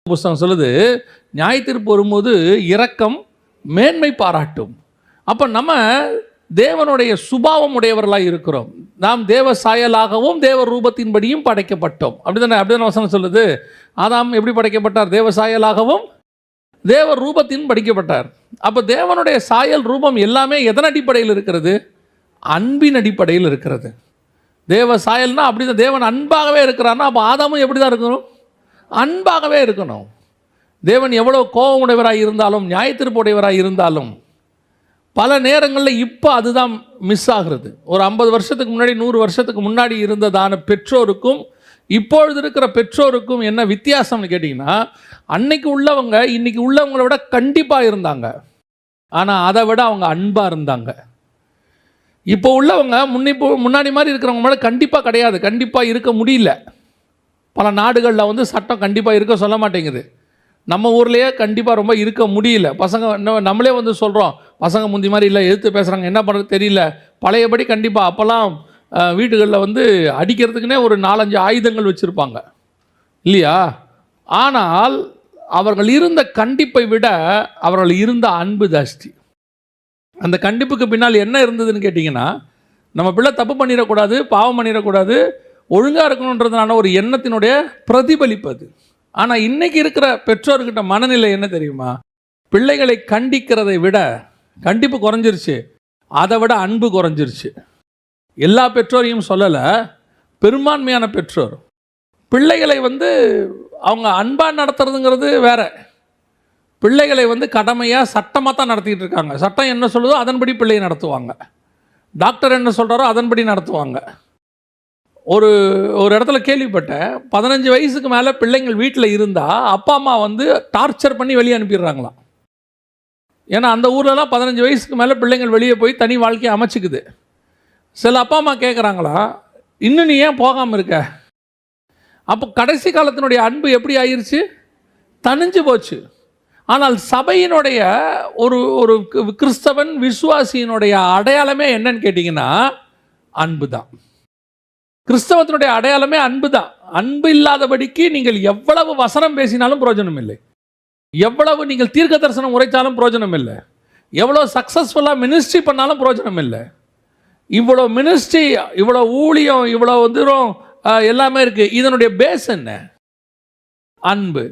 புஸ்தகம் சொல்லுது, நியாயத்தீர்ப்பு வரும்போது இரக்கம் மேன்மை பாராட்டும். அப்போ நம்ம தேவனுடைய சுபாவம் உடையவர்களாக இருக்கிறோம். நாம் தேவ சாயலாகவும் தேவ ரூபத்தின்படியும் படைக்கப்பட்டோம். அப்படிதானே வசனம் சொல்லுது. ஆதாம் எப்படி படைக்கப்பட்டார்? தேவ சாயலாகவும் தேவ ரூபத்தின் படைக்கப்பட்டார். அப்போ தேவனுடைய சாயல் ரூபம் எல்லாமே எதன் அடிப்படையில் இருக்கிறது? அன்பின் அடிப்படையில் இருக்கிறது. தேவ சாயல்னா அப்படிதான். தேவன் அன்பாகவே இருக்கிறார்னா அப்போ ஆதாமும் எப்படி தான் இருக்கணும்? அன்பாகவே இருக்கணும். தேவன் எவ்வளோ கோபம் உடையவராக இருந்தாலும், நியாயத்தீர்ப்பு உடையவராக இருந்தாலும், பல நேரங்களில் இப்போ அதுதான் மிஸ் ஆகிறது. ஒரு 50 வருஷத்துக்கு முன்னாடி 100 வருஷத்துக்கு முன்னாடி இருந்ததான பெற்றோருக்கும் இப்பொழுது இருக்கிற பெற்றோருக்கும் என்ன வித்தியாசம்னு கேட்டிங்கன்னா, அன்னைக்கு உள்ளவங்க இன்னைக்கு உள்ளவங்களை விட கண்டிப்பாக இருந்தாங்க. ஆனால் அதை விட அவங்க அன்பாக இருந்தாங்க. இப்போ உள்ளவங்க முன்னாடி மாதிரி இருக்கிறவங்க மேலே கண்டிப்பாக கிடையாது, கண்டிப்பாக இருக்க முடியல. பல நாடுகளில் சட்டம் கண்டிப்பாக இருக்க சொல்ல மாட்டேங்குது. நம்ம ஊர்லேயே கண்டிப்பாக ரொம்ப இருக்க முடியல. பசங்க நம்மளே சொல்கிறோம், பசங்க முந்தி மாதிரி இல்லை, எதிர்த்து பேசுகிறாங்க, என்ன பண்ணுறது தெரியல. பழையபடி கண்டிப்பாக அப்போல்லாம் வீடுகளில் அடிக்கிறதுக்குன்னே ஒரு 4-5 ஆயுதங்கள் வச்சுருப்பாங்க இல்லையா? ஆனால் அவர்கள் இருந்த கண்டிப்பை விட அவர்கள் இருந்த அன்பு ஜாஸ்தி. அந்த கண்டிப்புக்கு பின்னால் என்ன இருந்ததுன்னு கேட்டிங்கன்னா, நம்ம பிள்ளை தப்பு பண்ணிடக்கூடாது, பாவம் பண்ணிடக்கூடாது, ஒழுங்காக இருக்கணுன்றதுனால ஒரு எண்ணத்தினுடைய பிரதிபலிப்பு அது. ஆனால் இன்றைக்கி இருக்கிற பெற்றோர்கிட்ட மனநிலை என்ன தெரியுமா? பிள்ளைகளை கண்டிக்கிறதை விட கண்டிப்பு குறைஞ்சிருச்சு, அதை விட அன்பு குறைஞ்சிருச்சு. எல்லா பெற்றோரையும் சொல்லலை, பெரும்பான்மையான பெற்றோர் பிள்ளைகளை அவங்க அன்பாக நடத்துறதுங்கிறது வேற. பிள்ளைகளை கடமையாக சட்டமாக தான் நடத்திக்கிட்டு இருக்காங்க. சட்டம் என்ன சொல்லுதோ அதன்படி பிள்ளையை நடத்துவாங்க. டாக்டர் என்ன சொல்கிறாரோ அதன்படி நடத்துவாங்க. ஒரு இடத்துல கேள்விப்பட்டேன், 15 வயசுக்கு மேலே பிள்ளைங்கள் வீட்டில் இருந்தால் அப்பா அம்மா டார்ச்சர் பண்ணி வெளியே அனுப்பிடுறாங்களாம். ஏன்னா அந்த ஊர்லலாம் 15 வயசுக்கு மேலே பிள்ளைங்கள் வெளியே போய் தனி வாழ்க்கையை அமைச்சிக்குது. சில அப்பா அம்மா கேட்குறாங்களா, இன்னும் நீ ஏன் போகாமல் இருக்க? அப்போ கடைசி காலத்தினுடைய அன்பு எப்படி ஆயிடுச்சு? தனிஞ்சு போச்சு. ஆனால் சபையினுடைய ஒரு கிறிஸ்தவன் விசுவாசியினுடைய அடையாளமே என்னன்னு கேட்டிங்கன்னா அன்பு தான். கிறிஸ்தவத்தினுடைய அடையாளமே அன்பு தான். அன்பு இல்லாதபடிக்கு நீங்கள் எவ்வளவு வசனம் பேசினாலும் பிரயோஜனம் இல்லை, எவ்வளவு நீங்கள் தீர்க்க தரிசனம் உரைத்தாலும் பிரயோஜனம் இல்லை, எவ்வளோ சக்ஸஸ்ஃபுல்லாக மினிஸ்ட்ரி பண்ணாலும் பிரயோஜனம் இல்லை. இவ்வளோ மினிஸ்ட்ரி, இவ்வளோ ஊழியம், இவ்வளோ எல்லாமே இருக்குது. இதனுடைய பேஸ் என்ன? அன்பு.